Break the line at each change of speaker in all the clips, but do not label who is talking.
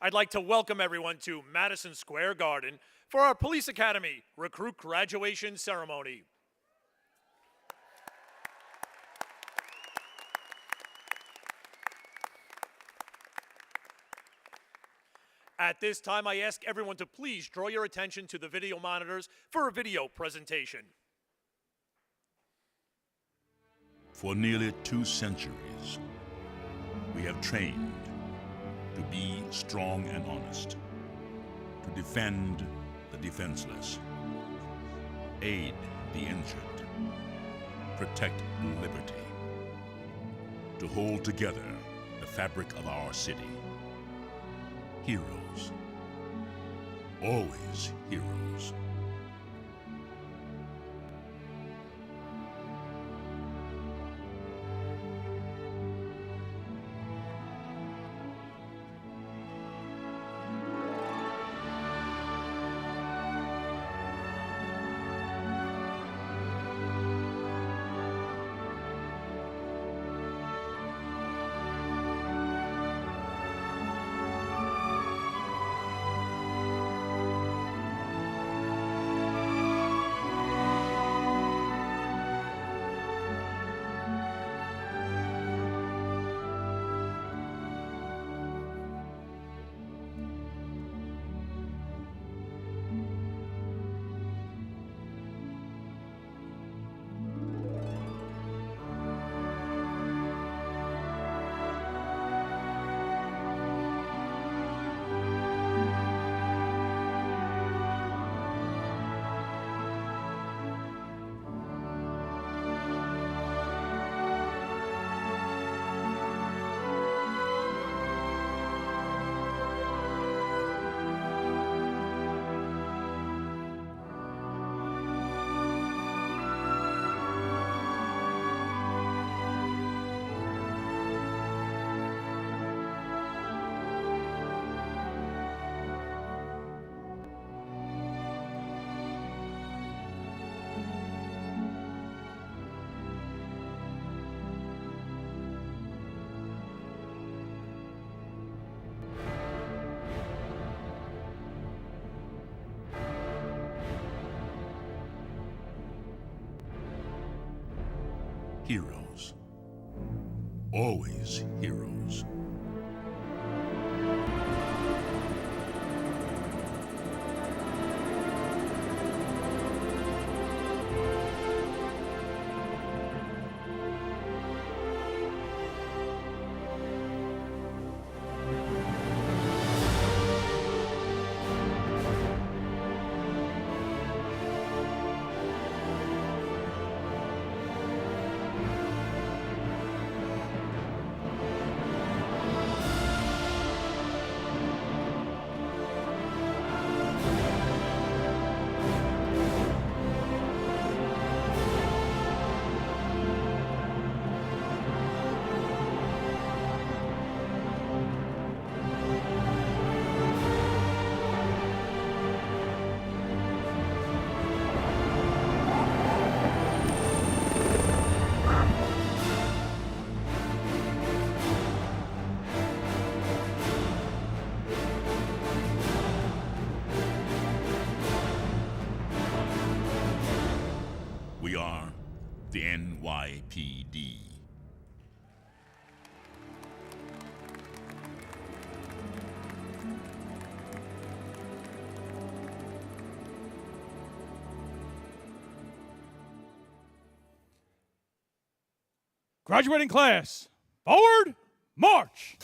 I'd like to welcome everyone to Madison Square Garden for our Police Academy recruit graduation ceremony. At this time, I ask everyone to please draw your attention to the video monitors for a video presentation.
For nearly 2 centuries, we have trained to be strong and honest, to defend the defenseless, aid the injured, protect liberty, to hold together the fabric of our city. Heroes, always heroes. Heroes, always heroes. We are the NYPD.
Graduating class, forward, march!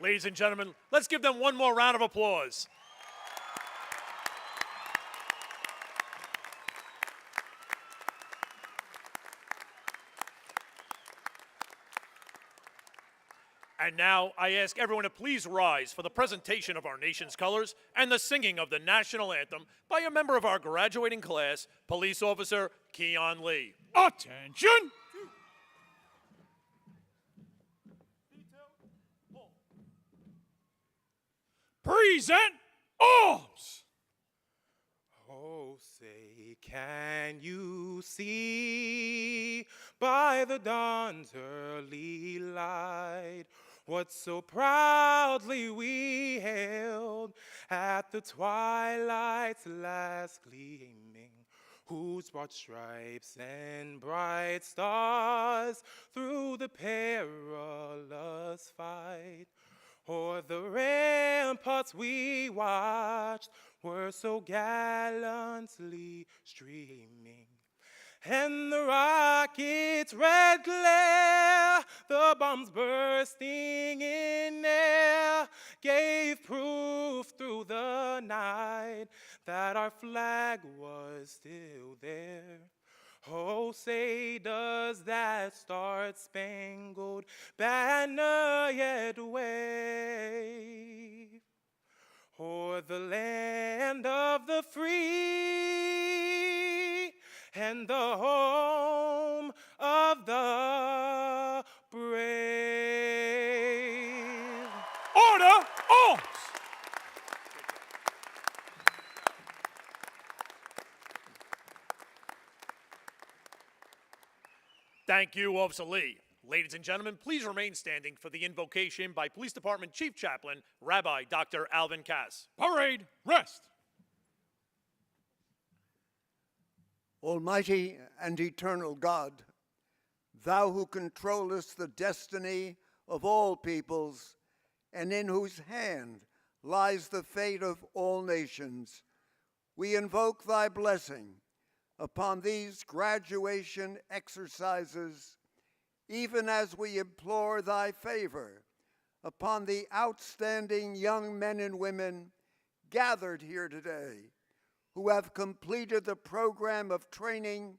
Ladies and gentlemen, let's give them one more round of applause. And now I ask everyone to please rise for the presentation of our nation's colors and the singing of the national anthem by a member of our graduating class, Police Officer Keon Lee.
Attention! Present arms!
Oh, say, can you see by the dawn's early light what so proudly we hailed at the twilight's last gleaming, whose broad stripes and bright stars through the perilous fight o'er the ramparts we watched were so gallantly streaming. And the rocket's red glare, the bombs bursting in air, gave proof through the night that our flag was still there. Oh, say, does that star-spangled banner yet wave o'er the land of the free and the home of the brave?
Order, arms!
Thank you, Officer Lee. Ladies and gentlemen, please remain standing for the invocation by Police Department Chief Chaplain, Rabbi Dr. Alvin Cass.
Parade, rest!
Almighty and eternal God, thou who controllest the destiny of all peoples, and in whose hand lies the fate of all nations, we invoke thy blessing upon these graduation exercises, even as we implore thy favor upon the outstanding young men and women gathered here today, who have completed the program of training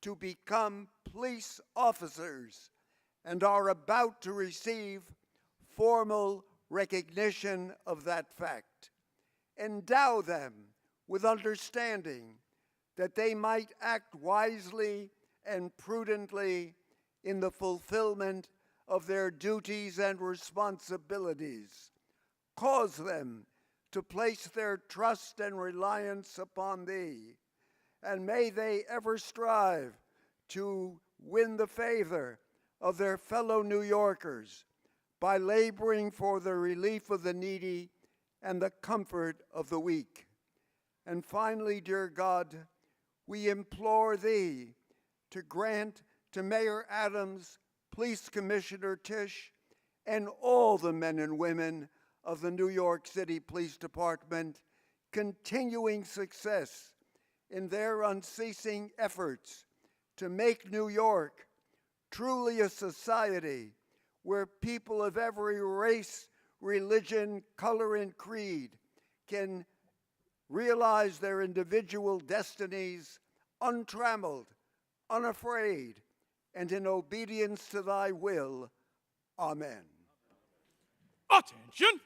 to become police officers and are about to receive formal recognition of that fact. Endow them with understanding that they might act wisely and prudently in the fulfillment of their duties and responsibilities. Cause them to place their trust and reliance upon thee, and may they ever strive to win the favor of their fellow New Yorkers by laboring for the relief of the needy and the comfort of the weak. And finally, dear God, we implore thee to grant to Mayor Adams, Police Commissioner Tisch, and all the men and women of the New York City Police Department continuing success in their unceasing efforts to make New York truly a society where people of every race, religion, color, and creed can realize their individual destinies untrammeled, unafraid, and in obedience to thy will. Amen.
Attention!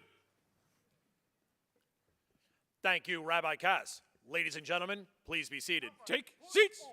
Thank you, Rabbi Cass. Ladies and gentlemen, please be seated.
Take seats!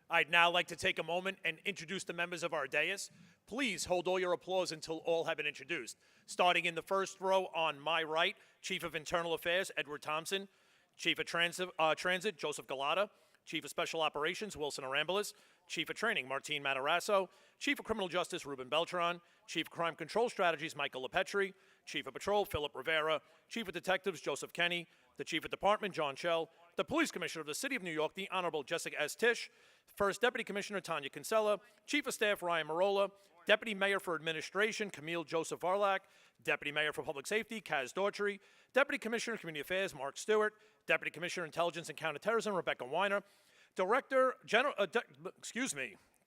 I'd now like to take a moment and introduce the members of our dais. Please hold all your applause until all have been introduced. Starting in the first row on my right, Chief of Internal Affairs, Edward Thompson. Chief of Transit, Joseph Galata. Chief of Special Operations, Wilson Arambulis. Chief of Training, Martine Matarasso. Chief of Criminal Justice, Ruben Beltran. Chief of Crime Control Strategies, Michael LePetri. Chief of Patrol, Philip Rivera. Chief of Detectives, Joseph Kenny. The Chief of Department, John Schell. The Police Commissioner of the City of New York, the Honorable Jessica S. Tisch. First Deputy Commissioner, Tanya Kinsella. Chief of Staff, Ryan Marola. Deputy Mayor for Administration, Camille Joseph Varlak. Deputy Mayor for Public Safety, Kaz Daughtry. Deputy Commissioner of Community Affairs, Mark Stewart. Deputy Commissioner, Intelligence and Counterterrorism, Rebecca Weiner.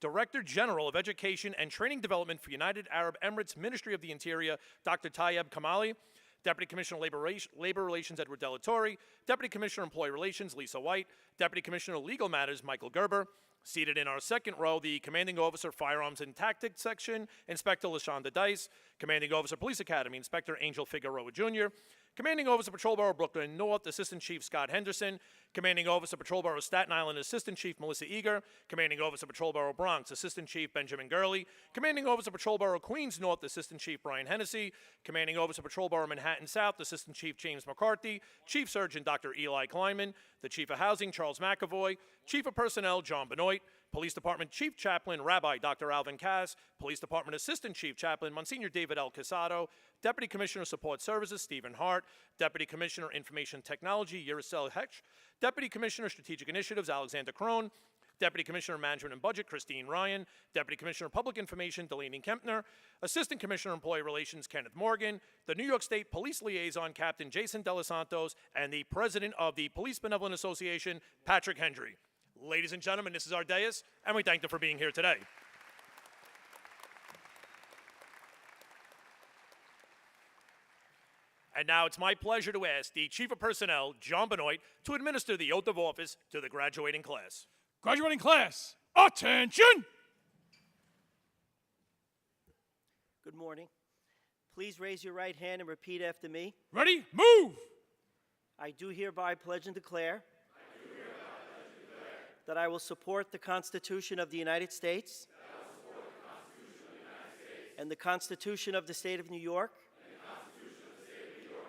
Director General of Education and Training Development for United Arab Emirates Ministry of the Interior, Dr. Tayeb Kamali. Deputy Commissioner Labor Relations, Edward Delatorre. Deputy Commissioner Employee Relations, Lisa White. Deputy Commissioner Legal Matters, Michael Gerber. Seated in our second row, the Commanding Officer, Firearms and Tactics Section, Inspector LaShonda Dice. Commanding Officer, Police Academy, Inspector Angel Figueroa Jr. Commanding Officer, Patrol Bureau, Brooklyn North, Assistant Chief Scott Henderson. Commanding Officer, Patrol Bureau, Staten Island, Assistant Chief Melissa Eager. Commanding Officer, Patrol Bureau, Bronx, Assistant Chief Benjamin Gurley. Commanding Officer, Patrol Bureau, Queens North, Assistant Chief Brian Hennessy. Commanding Officer, Patrol Bureau, Manhattan South, Assistant Chief James McCarthy. Chief Surgeon, Dr. Eli Kleinman. The Chief of Housing, Charles McAvoy. Chief of Personnel, John Benoit. Police Department Chief Chaplain, Rabbi Dr. Alvin Cass. Police Department Assistant Chief Chaplain, Monsignor David L. Casado. Deputy Commissioner Support Services, Stephen Hart. Deputy Commissioner Information Technology, Yuricel Hetch. Deputy Commissioner Strategic Initiatives, Alexander Crone. Deputy Commissioner Management and Budget, Christine Ryan. Deputy Commissioner Public Information, Delaney Kempner. Assistant Commissioner Employee Relations, Kenneth Morgan. The New York State Police Liaison, Captain Jason De Los Santos. And the President of the Police Benevolent Association, Patrick Hendry. Ladies and gentlemen, this is our dais, and we thank them for being here today. And now it's my pleasure to ask the Chief of Personnel, John Benoit, to administer the oath of office to the graduating class.
Graduating class, attention!
Good morning. Please raise your right hand and repeat after me.
Ready? Move!
I do hereby pledge and declare that I will support the Constitution of the United States and the Constitution of the State of New York,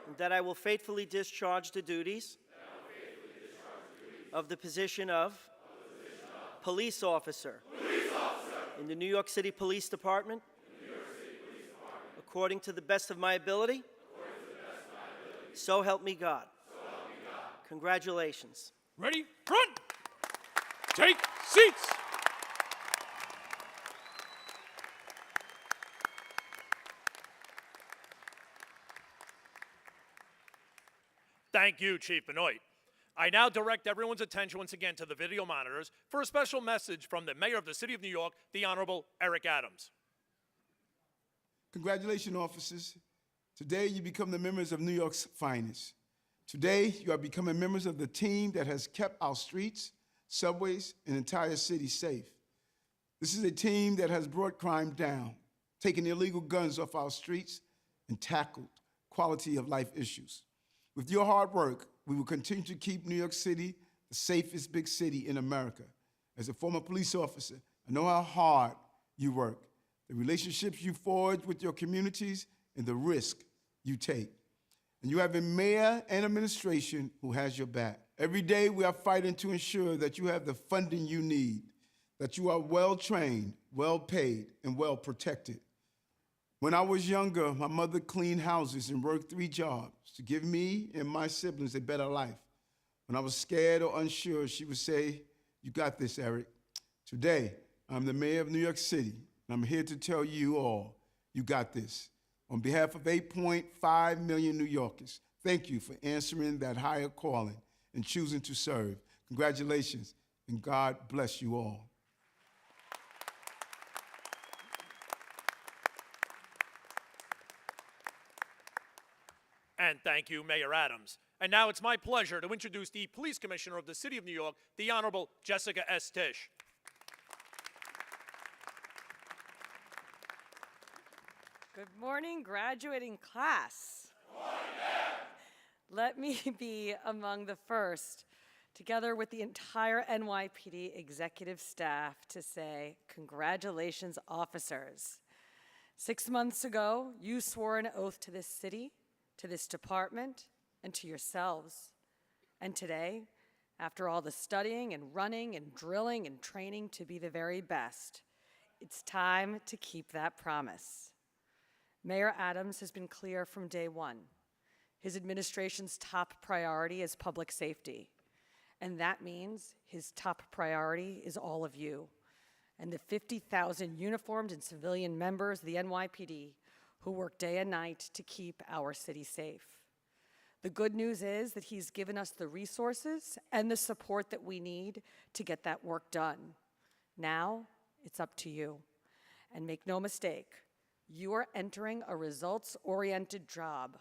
and that I will faithfully discharge the duties of the position of police officer in the New York City Police Department according to the best of my ability. So help me God. Congratulations.
Ready? Front! Take seats!
Thank you, Chief Benoit. I now direct everyone's attention once again to the video monitors for a special message from the Mayor of the City of New York, the Honorable Eric Adams.
Congratulations, officers. Today, you become the members of New York's finest. Today, you are becoming members of the team that has kept our streets, subways, and entire city safe. This is a team that has brought crime down, taken illegal guns off our streets, and tackled quality of life issues. With your hard work, we will continue to keep New York City the safest big city in America. As a former police officer, I know how hard you work, the relationships you forge with your communities, and the risk you take. And you have a mayor and administration who has your back. Every day we are fighting to ensure that you have the funding you need, that you are well-trained, well-paid, and well-protected. When I was younger, my mother cleaned houses and worked 3 jobs to give me and my siblings a better life. When I was scared or unsure, she would say, "You got this, Eric." Today, I'm the mayor of New York City, and I'm here to tell you all, you got this. On behalf of 8.5 million New Yorkers, thank you for answering that higher calling and choosing to serve. Congratulations, and God bless you all.
And thank you, Mayor Adams. And now it's my pleasure to introduce the Police Commissioner of the City of New York, the Honorable Jessica S. Tisch.
Good morning, graduating class. Good morning, ma'am. Let me be among the first, together with the entire NYPD executive staff, to say congratulations, officers. 6 months ago, you swore an oath to this city, to this department, and to yourselves. And today, after all the studying and running and drilling and training to be the very best, it's time to keep that promise. Mayor Adams has been clear from day one. His administration's top priority is public safety. And that means his top priority is all of you and the 50,000 uniformed and civilian members of the NYPD who work day and night to keep our city safe. The good news is that he's given us the resources and the support that we need to get that work done. Now, It's up to you. And make no mistake, you are entering a results-oriented job.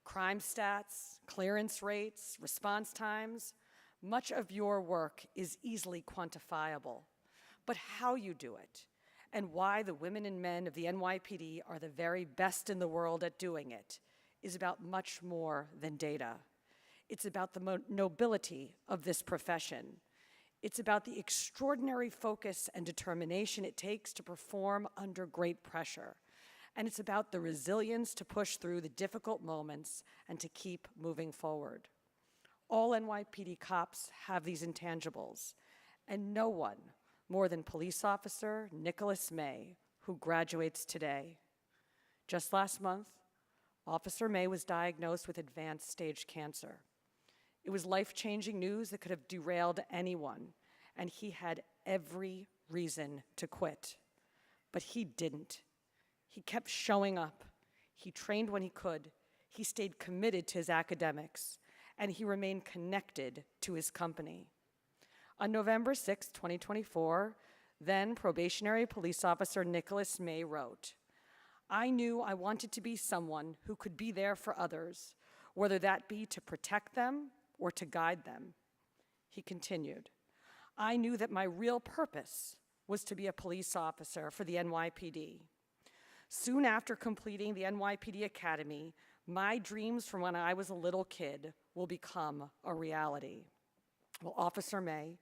Crime stats, clearance rates, response times, much of your work is easily quantifiable. But how you do it, and why the women and men of the NYPD are the very best in the world at doing it, is about much more than data. It's about the nobility of this profession. It's about the extraordinary focus and determination it takes to perform under great pressure. And it's about the resilience to push through the difficult moments and to keep moving forward. All NYPD cops have these intangibles, and no one more than police officer Nicholas May, who graduates today. Just last month, Officer May was diagnosed with advanced stage cancer. It was life-changing news that could have derailed anyone, and he had every reason to quit. But he didn't. He kept showing up. He trained when he could. He stayed committed to his academics, and he remained connected to his company. On November 6, 2024, then probationary police officer Nicholas May wrote, "I knew I wanted to be someone who could be there for others, whether that be to protect them or to guide them." He continued, "I knew that my real purpose was to be a police officer for the NYPD. Soon after completing the NYPD Academy, my dreams from when I was a little kid will become a reality." Well, Officer May,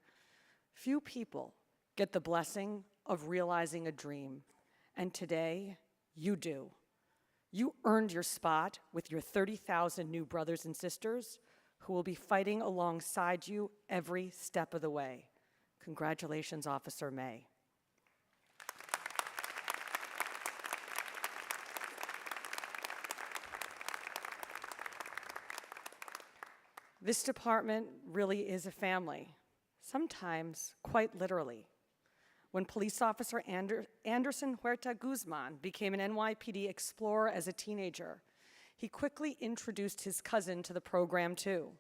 few people get the blessing of realizing a dream, and today you do. You earned your spot with your 30,000 new brothers and sisters who will be fighting alongside you every step of the way. Congratulations, Officer May. This department really is a family, sometimes quite literally. When police officer Anderson Huerta Guzman became an NYPD explorer as a teenager, he quickly introduced his cousin to the program too.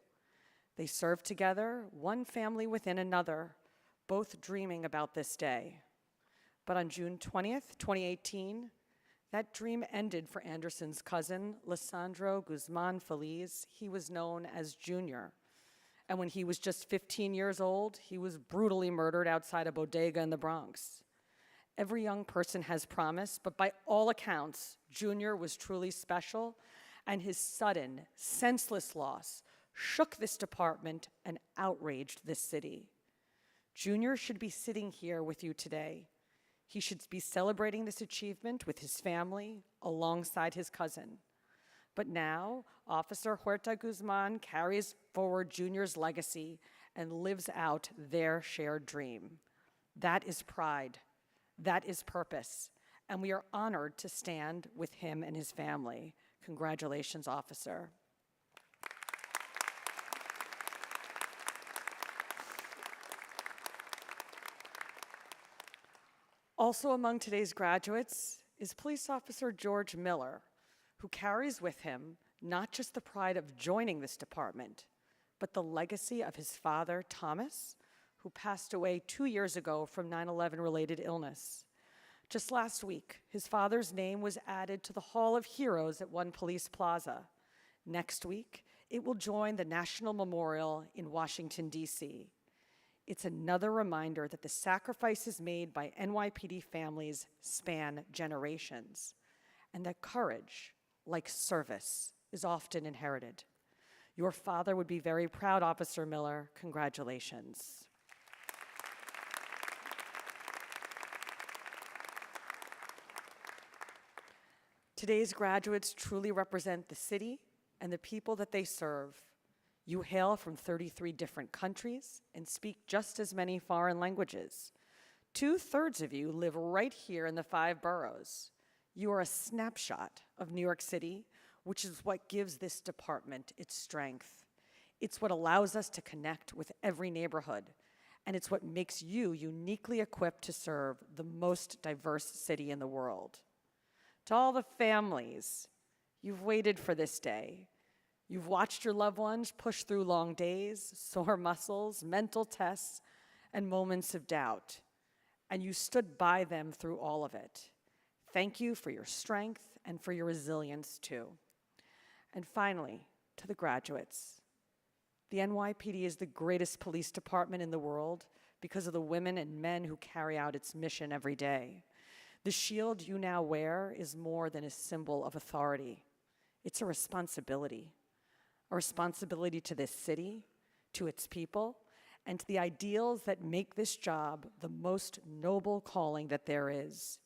They served together, one family within another, both dreaming about this day. But on June 20th, 2018, that dream ended for Anderson's cousin, Lisandro Guzman Feliz. He was known as Junior. And when he was just 15 years old, he was brutally murdered outside a bodega in the Bronx. Every young person has promise, but by all accounts, Junior was truly special, and his sudden, senseless loss shook this department and outraged this city. Junior should be sitting here with you today. He should be celebrating this achievement with his family alongside his cousin. But now, Officer Huerta Guzman carries forward Junior's legacy and lives out their shared dream. That is pride. That is purpose. And we are honored to stand with him and his family. Congratulations, Officer. Also among today's graduates is Police Officer George Miller, who carries with him not just the pride of joining this department, but the legacy of his father, Thomas, who passed away 2 years ago from 9/11 related illness. Just last week, his father's name was added to the Hall of Heroes at One Police Plaza. Next week, it will join the National Memorial in Washington, D.C. It's another reminder that the sacrifices made by NYPD families span generations, and that courage, like service, is often inherited. Your father would be very proud, Officer Miller. Congratulations. Today's graduates truly represent the city and the people that they serve. You hail from 33 different countries and speak just as many foreign languages. 2/3 of you live right here in the 5 boroughs. You are a snapshot of New York City, which is what gives this department its strength. It's what allows us to connect with every neighborhood, and it's what makes you uniquely equipped to serve the most diverse city in the world. To all the families, you've waited for this day. You've watched your loved ones push through long days, sore muscles, mental tests, and moments of doubt. and you stood by them through all of it. Thank you for your strength and for your resilience, too. And finally, to the graduates, the NYPD is the greatest police department in the world because of the women and men who carry out its mission every day. The shield you now wear is more than a symbol of authority. It's a responsibility to this city, to its people, and to the ideals that make this job the most noble calling that there is.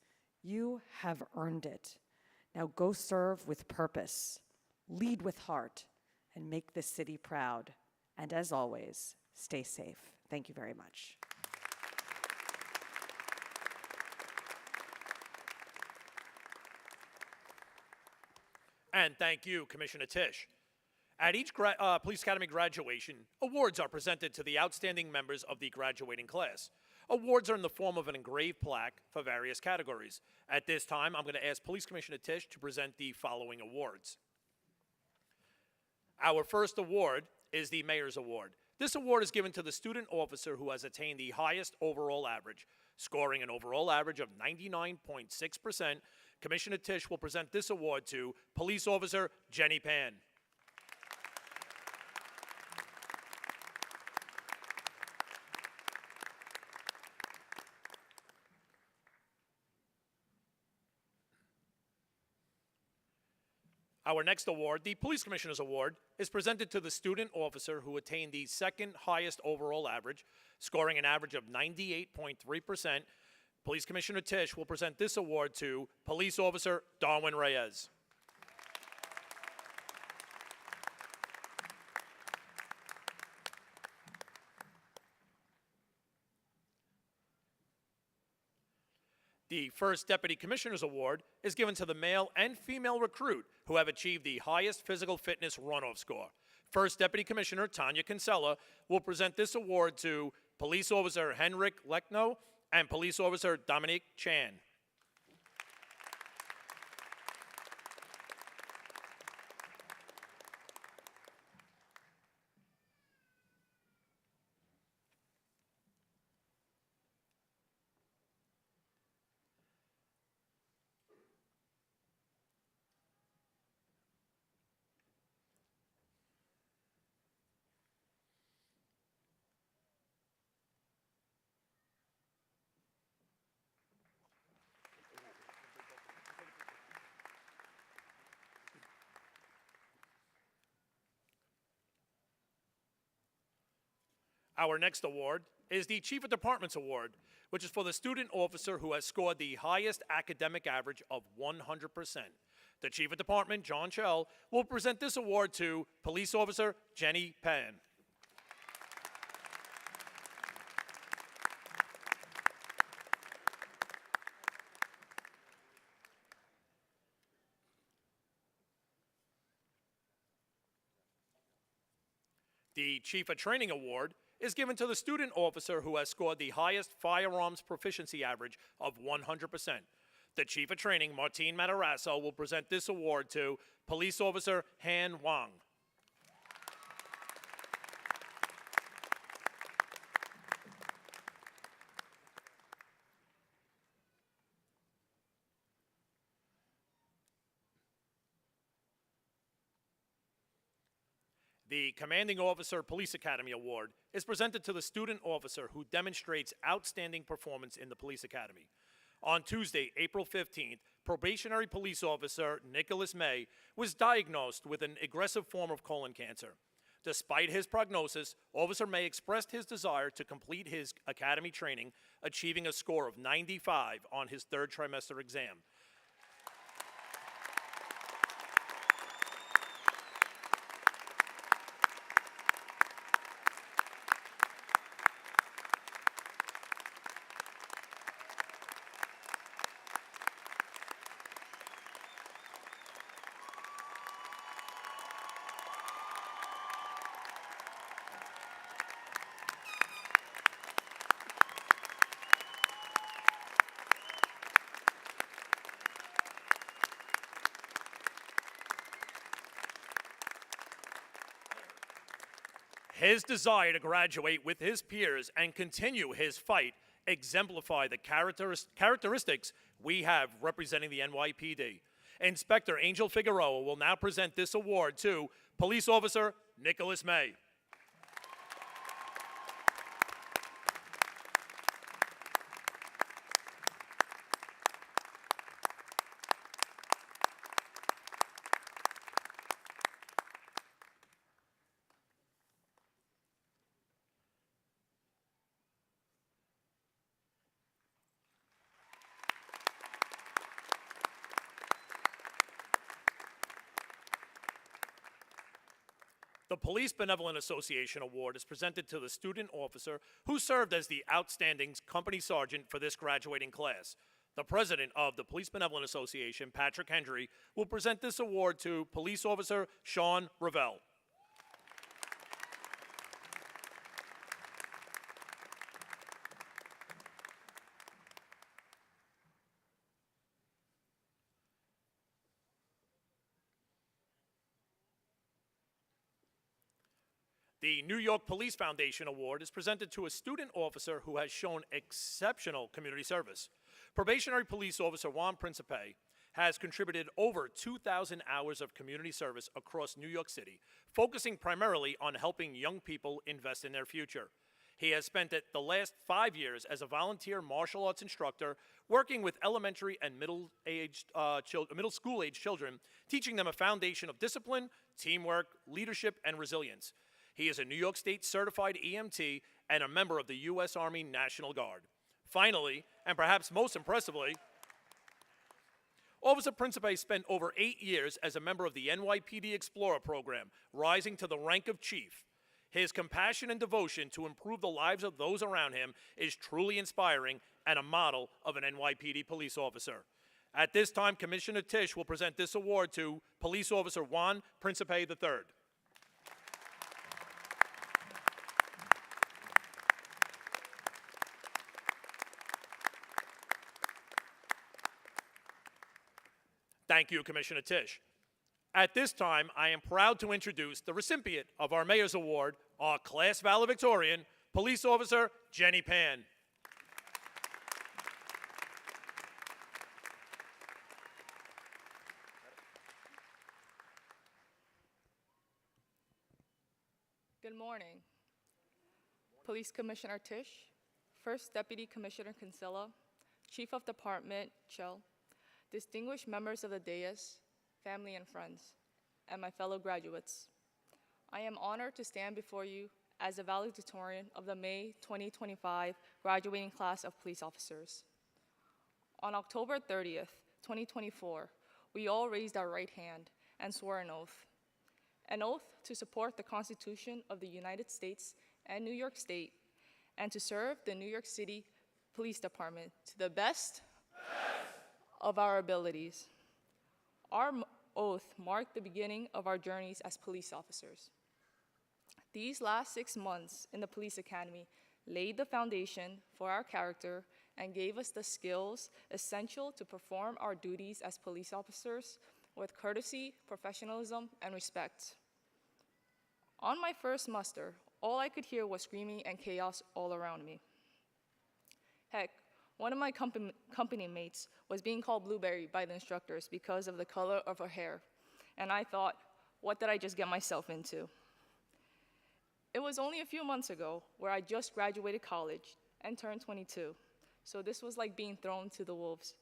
You have earned it. Now go serve with purpose, lead with heart, and make this city proud. And as always, stay safe. Thank you very much.
And thank you, Commissioner Tisch. At each Police Academy graduation, awards are presented to the outstanding members of the graduating class. Awards are in the form of an engraved plaque for various categories. At this time, I'm going to ask Police Commissioner Tisch to present the following awards. Our first award is the Mayor's Award. This award is given to the student officer who has attained the highest overall average, scoring an overall average of 99.6%. Commissioner Tisch will present this award to Police Officer Jenny Pan. Our next award, the Police Commissioner's Award, is presented to the student officer who attained the second highest overall average, scoring an average of 98.3%. Police Commissioner Tisch will present this award to Police Officer Darwin Reyes. The first Deputy Commissioner's Award is given to the male and female recruit who have achieved the highest physical fitness runoff score. First Deputy Commissioner Tanya Kinsella will present this award to Police Officer Henrik Lechno and Police Officer Dominique Chan. Our next award is the Chief of Departments Award, which is for the student officer who has scored the highest academic average of 100%. The Chief of Department, John Chell, will present this award to Police Officer Jenny Pan. The Chief of Training Award is given to the student officer who has scored the highest firearms proficiency average of 100%. The Chief of Training, Martine Matarazzo, will present this award to Police Officer Han Wang. The Commanding Officer Police Academy Award is presented to the student officer who demonstrates outstanding performance in the Police Academy. On Tuesday, April 15th, probationary police officer Nicholas May was diagnosed with an aggressive form of colon cancer. Despite his prognosis, Officer May expressed his desire to complete his academy training, achieving a score of 95 on his third trimester exam. His desire to graduate with his peers and continue his fight exemplify the characteristics we have representing the NYPD. Inspector Angel Figueroa will now present this award to Police Officer Nicholas May. The Police Benevolent Association Award is presented to the student officer who served as the outstanding company sergeant for this graduating class. The president of the Police Benevolent Association, Patrick Hendry, will present this award to Police Officer Sean Ravel. The New York Police Foundation Award is presented to a student officer who has shown exceptional community service. Probationary Police Officer Juan Principe has contributed over 2,000 hours of community service across New York City, focusing primarily on helping young people invest in their future. He has spent the last 5 years as a volunteer martial arts instructor, working with elementary and middle school-age children, teaching them a foundation of discipline, teamwork, leadership, and resilience. He is a New York State certified EMT and a member of the U.S. Army National Guard. Finally, and perhaps most impressively, Officer Principe spent over 8 years as a member of the NYPD Explorer program, rising to the rank of chief. His compassion and devotion to improve the lives of those around him is truly inspiring and a model of an NYPD police officer. At this time, Commissioner Tisch will present this award to Police Officer Juan Principe III. Thank you, Commissioner Tisch. At this time, I am proud to introduce the recipient of our Mayor's Award, our class valedictorian, Police Officer Jenny Pan.
Good morning. Police Commissioner Tisch, First Deputy Commissioner Kinsella, Chief of Department Chell, distinguished members of the dais, family and friends, and my fellow graduates. I am honored to stand before you as the valedictorian of the May 2025 graduating class of police officers. On October 30th, 2024, we all raised our right hand and swore an oath to support the Constitution of the United States and New York State, and to serve the New York City Police Department to the best of our abilities. Our oath marked the beginning of our journeys as police officers. These last 6 months in the police academy laid the foundation for our character and gave us the skills essential to perform our duties as police officers with courtesy, professionalism, and respect. On my first muster, all I could hear was screaming and chaos all around me. Heck, one of my company mates was being called Blueberry by the instructors because of the color of her hair, and I thought, what did I just get myself into? It was only a few months ago where I just graduated college and turned 22, so this was like being thrown to the wolves.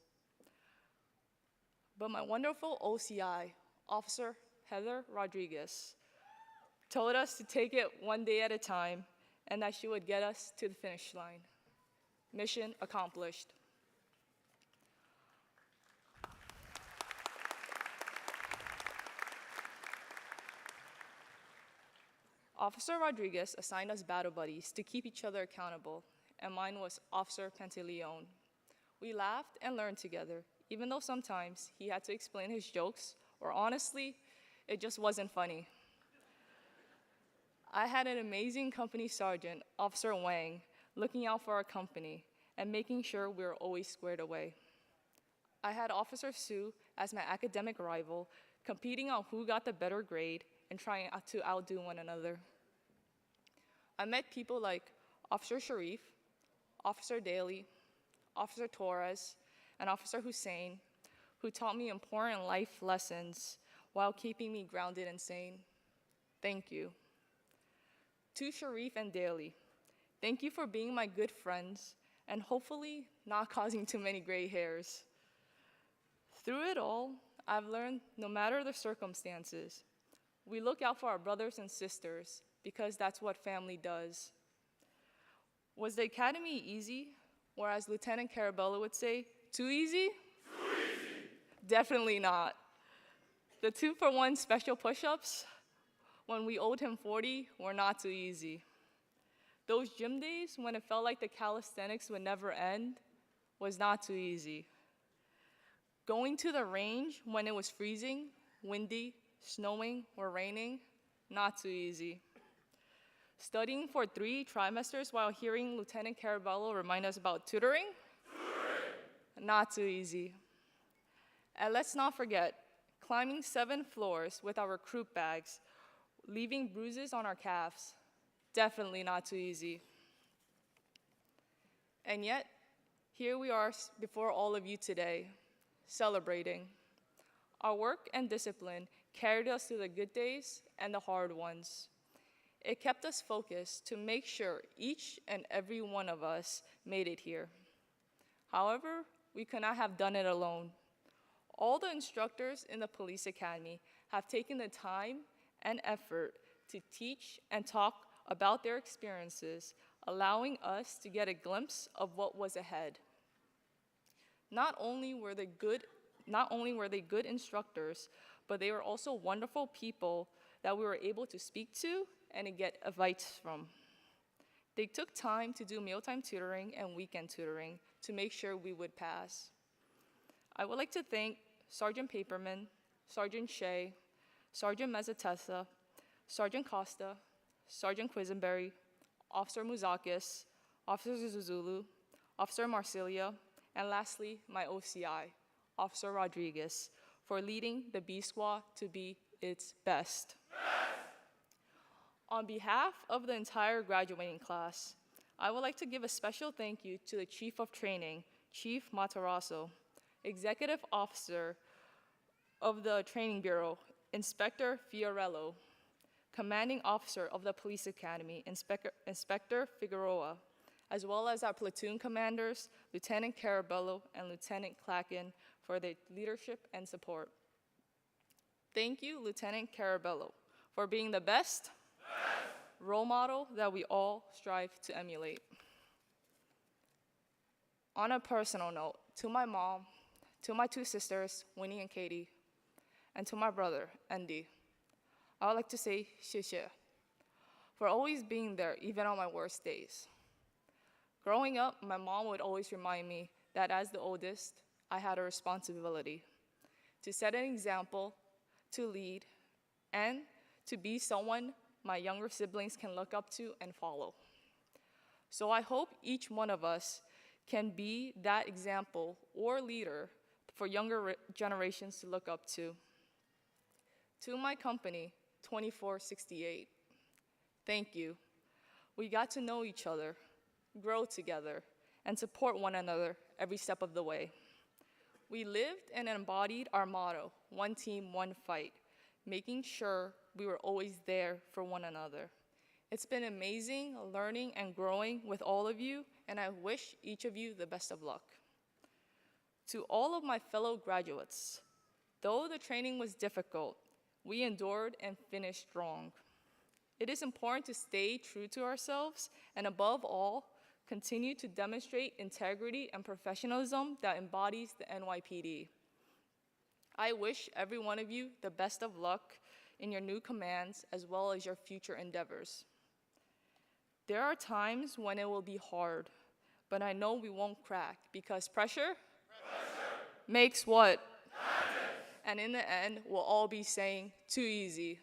But my wonderful OCI, Officer Heather Rodriguez, told us to take it one day at a time and that she would get us to the finish line. Mission accomplished. Officer Rodriguez assigned us battle buddies to keep each other accountable, and mine was Officer Pantaleon. We laughed and learned together, even though sometimes he had to explain his jokes, or honestly, it just wasn't funny. I had an amazing company sergeant, Officer Wang, looking out for our company and making sure we were always squared away. I had Officer Sue as my academic rival, competing on who got the better grade and trying to outdo one another. I met people like Officer Sharif, Officer Daly, Officer Torres, and Officer Hussein, who taught me important life lessons while keeping me grounded and sane. Thank you. To Sharif and Daly, thank you for being my good friends and hopefully not causing too many gray hairs. Through it all, I've learned no matter the circumstances, we look out for our brothers and sisters because that's what family does. Was the academy easy? Or as Lieutenant Carabello would say, too easy? Too easy. Definitely not. The 2-for-1 special push-ups, when we owed him 40, were not too easy. Those gym days when it felt like the calisthenics would never end was not too easy. Going to the range when it was freezing, windy, snowing, or raining, not too easy. Studying for 3 trimesters while hearing Lieutenant Carabello remind us about tutoring? Not too easy. And let's not forget, climbing 7 floors with our recruit bags, leaving bruises on our calves, definitely not too easy. And yet, here we are before all of you today, celebrating. Our work and discipline carried us through the good days and the hard ones. It kept us focused to make sure each and every one of us made it here. However, we could not have done it alone. All the instructors in the police academy have taken the time and effort to teach and talk about their experiences, allowing us to get a glimpse of what was ahead. Not only were they good instructors, but they were also wonderful people that we were able to speak to and to get advice from. They took time to do mealtime tutoring and weekend tutoring to make sure we would pass. I would like to thank Sergeant Paperman, Sergeant Shea, Sergeant Mezzatessa, Sergeant Costa, Sergeant Quisenberry, Officer Mouzakis, Officer Zuzulu, Officer Marsilia, and lastly, my OCI, Officer Rodriguez, for leading the B Squad to be its best. On behalf of the entire graduating class, I would like to give a special thank you to the Chief of Training, Chief Matarazzo, Executive Officer of the Training Bureau, Inspector Fiorello, Commanding Officer of the Police Academy, Inspector Figueroa, as well as our platoon commanders, Lieutenant Carabello and Lieutenant Clacken, for their leadership and support. Thank you, Lieutenant Carabello, for being the best role model that we all strive to emulate. On a personal note, to my mom, to my 2 sisters, Winnie and Katie, and to my brother, Andy, I would like to say xie for always being there, even on my worst days. Growing up, my mom would always remind me that as the oldest, I had a responsibility to set an example, to lead, and to be someone my younger siblings can look up to and follow. So I hope each one of us can be that example or leader for younger generations to look up to. To my company, 2468, thank you. We got to know each other, grow together, and support one another every step of the way. We lived and embodied our motto, one team, one fight, making sure we were always there for one another. It's been amazing learning and growing with all of you, and I wish each of you the best of luck. To all of my fellow graduates, though the training was difficult, we endured and finished strong. It is important to stay true to ourselves, and above all, continue to demonstrate integrity and professionalism that embodies the NYPD. I wish every one of you the best of luck in your new commands as well as your future endeavors. There are times when it will be hard, but I know we won't crack because pressure makes what? And in the end, we'll all be saying, too easy.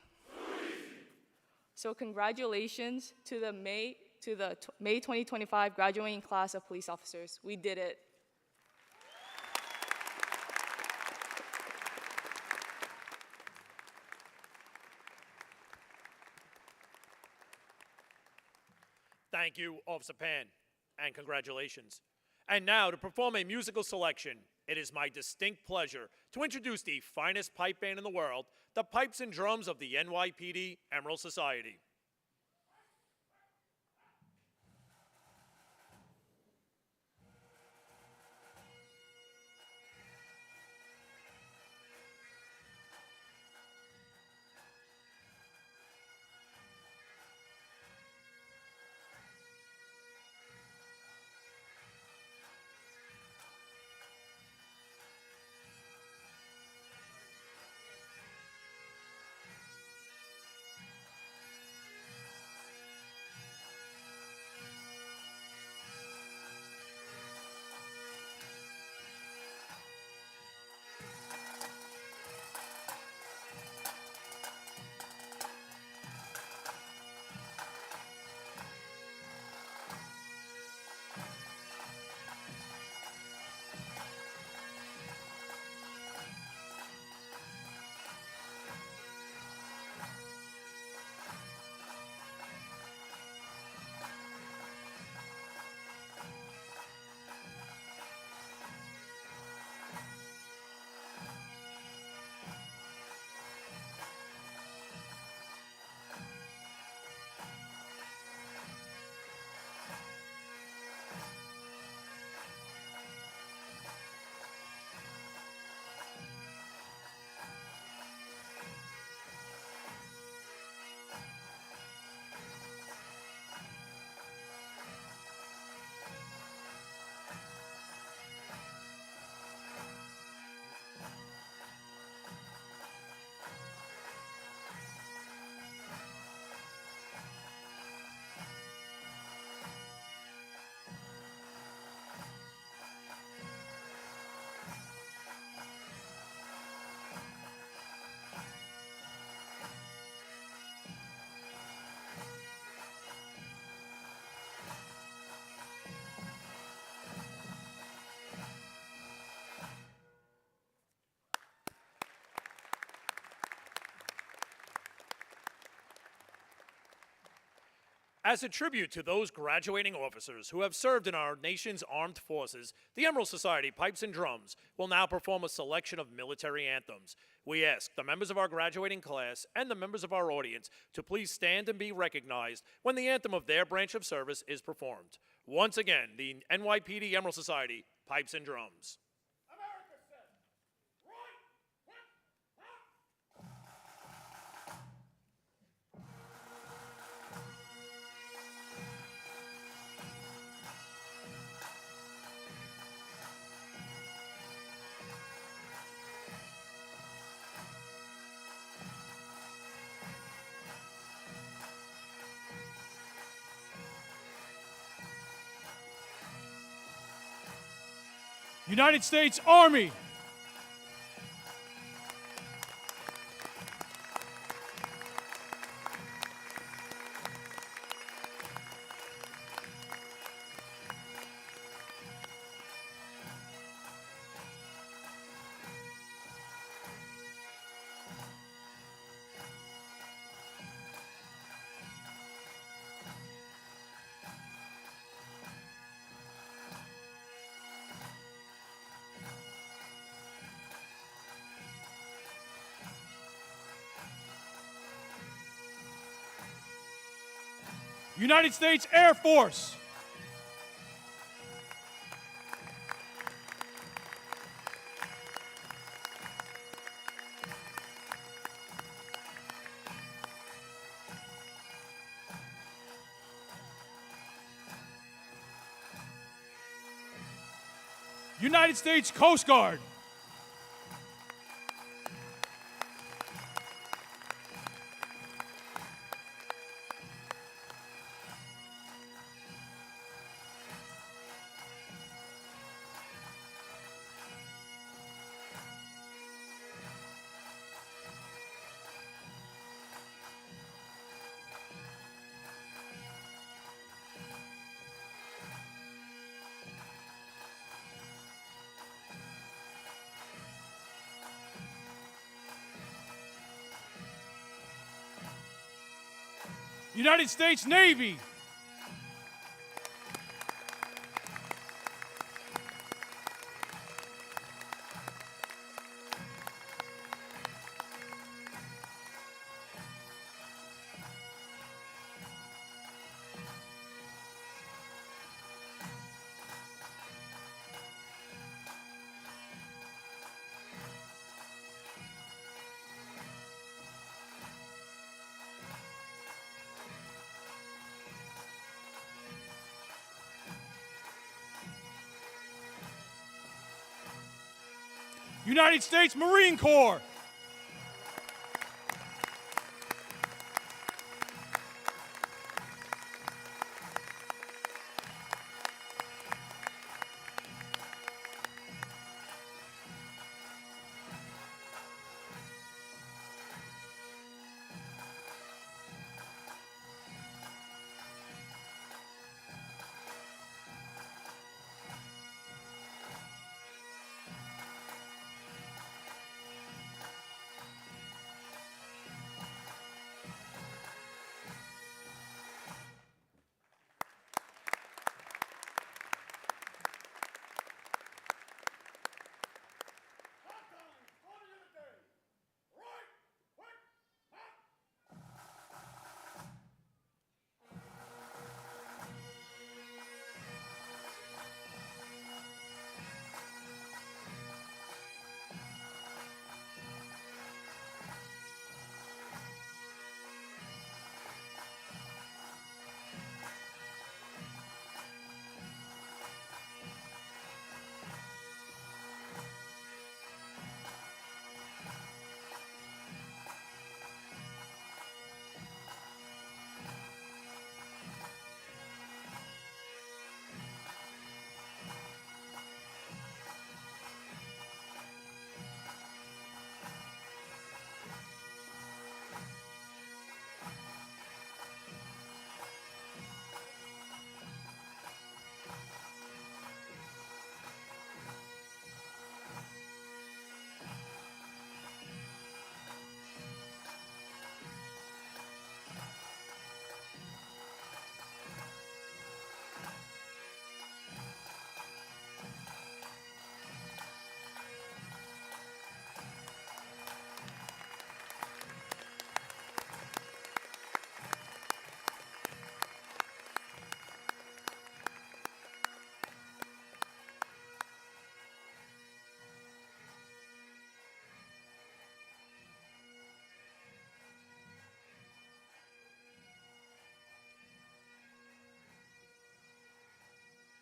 So congratulations to the May 2025 graduating class of police officers. We did it.
Thank you, Officer Pan. and congratulations. And now, to perform a musical selection, it is my distinct pleasure to introduce the finest pipe band in the world, the Pipes and Drums of the NYPD Emerald Society. As a tribute to those graduating officers who have served in our nation's armed forces, the Emerald Society Pipes and Drums will now perform a selection of military anthems. We ask the members of our graduating class and the members of our audience to please stand and be recognized when the anthem of their branch of service is performed. Once again, the NYPD Emerald Society Pipes and Drums.
United States Army. United States Air Force. United States Coast Guard. United States Navy. United States Marine Corps.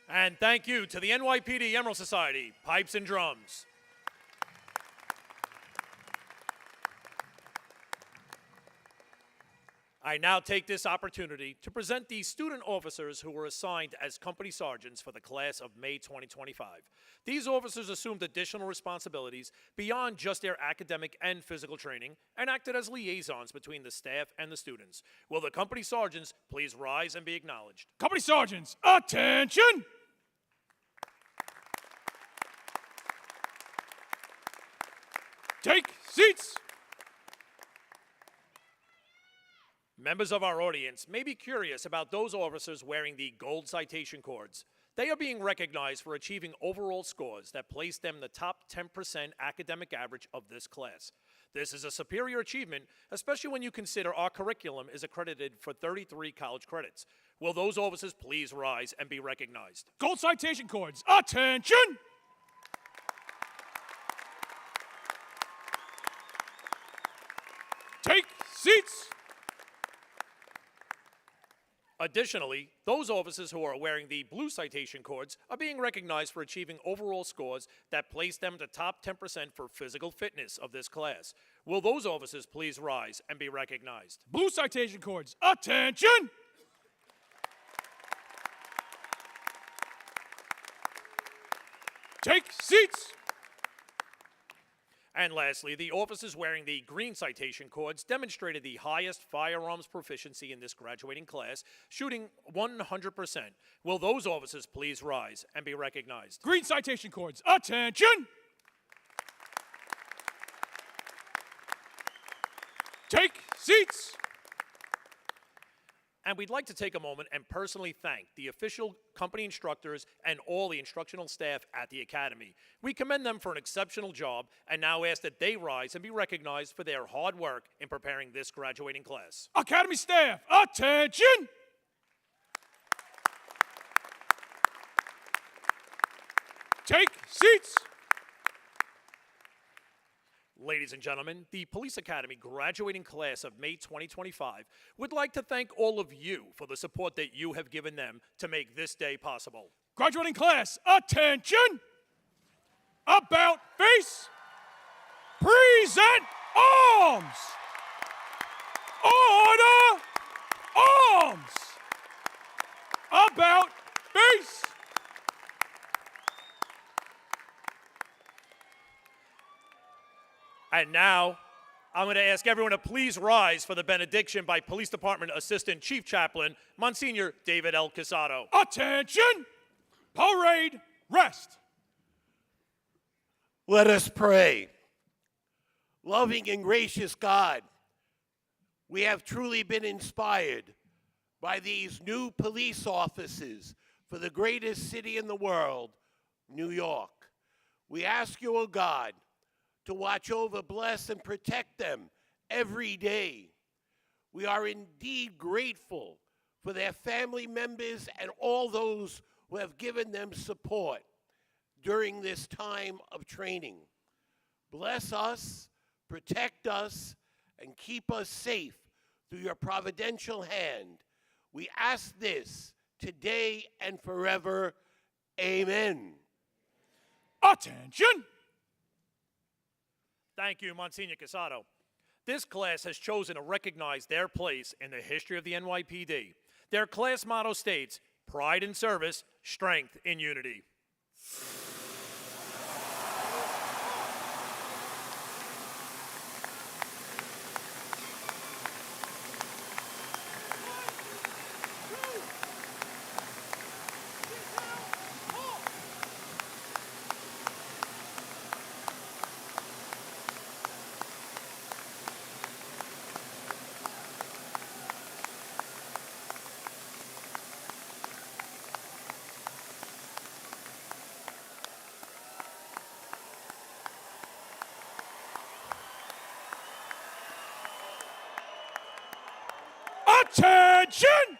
And thank you to the NYPD Emerald Society, Pipes and Drums. I now take this opportunity to present the student officers who were assigned as company sergeants for the class of May 2025. These officers assumed additional responsibilities beyond just their academic and physical training and acted as liaisons between the staff and the students. Will the company sergeants please rise and be acknowledged?
Company sergeants, attention! Take seats.
Members of our audience may be curious about those officers wearing the gold citation cords. They are being recognized for achieving overall scores that place them in the top 10% academic average of this class. This is a superior achievement, especially when you consider our curriculum is accredited for 33 college credits. Will those officers please rise and be recognized?
Gold citation cords, attention! Take seats.
Additionally, those officers who are wearing the blue citation cords are being recognized for achieving overall scores that place them in the top 10% for physical fitness of this class. Will those officers please rise and be recognized?
Blue citation cords, attention! Take seats.
And lastly, the officers wearing the green citation cords demonstrated the highest firearms proficiency in this graduating class, shooting 100%. Will those officers please rise and be recognized?
Green citation cords, attention! Take seats.
And we'd like to take a moment and personally thank the official company instructors and all the instructional staff at the Academy. We commend them for an exceptional job and now ask that they rise and be recognized for their hard work in preparing this graduating class.
Academy staff, attention! Take seats.
Ladies and gentlemen, the Police Academy graduating class of May 2025 would like to thank all of you for the support that you have given them to make this day possible.
Graduating class, attention! About face! Present arms. Order. Arms. About face.
And now, I'm going to ask everyone to please rise for the benediction by Police Department Assistant Chief Chaplain, Monsignor David L. Casado.
Attention. Parade rest.
Let us pray. Loving and gracious God, we have truly been inspired by these new police officers for the greatest city in the world, New York. We ask you, O God, to watch over, bless, and protect them every day. We are indeed grateful for their family members and all those who have given them support during this time of training. Bless us, protect us, and keep us safe through your providential hand. We ask this today and forever. Amen.
Attention.
Thank you, Monsignor Casado. This class has chosen to recognize their place in the history of the NYPD. Their class motto states, pride in service, strength in unity.
Attention!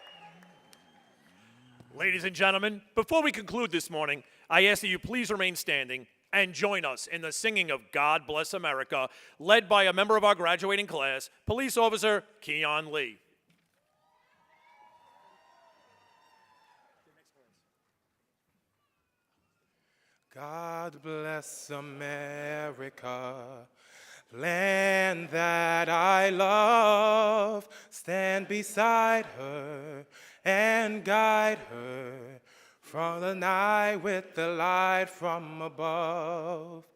Ladies and gentlemen, before we conclude this morning, I ask that you please remain standing and join us in the singing of God Bless America, led by a member of our graduating class, Police Officer Keon Lee.
God bless America, land that I love. Stand beside her and guide her from the night with the light from above.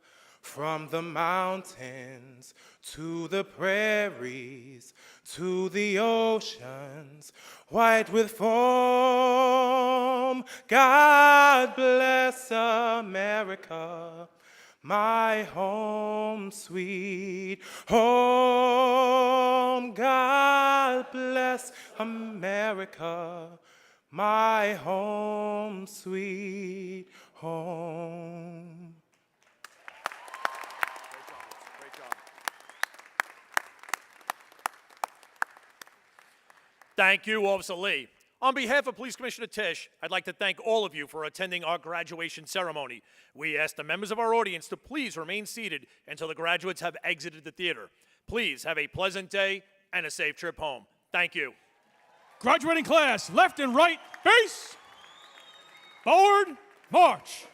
From the mountains to the prairies, to the oceans, white with foam. God bless America, my home, sweet home. God bless America, my home, sweet home.
Great job. Thank you, Officer Lee. On behalf of Police Commissioner Tisch, I'd like to thank all of you for attending our graduation ceremony. We ask the members of our audience to please remain seated until the graduates have exited the theater. Please have a pleasant day and a safe trip home. Thank you.
Graduating class, left and right, face. Forward, march.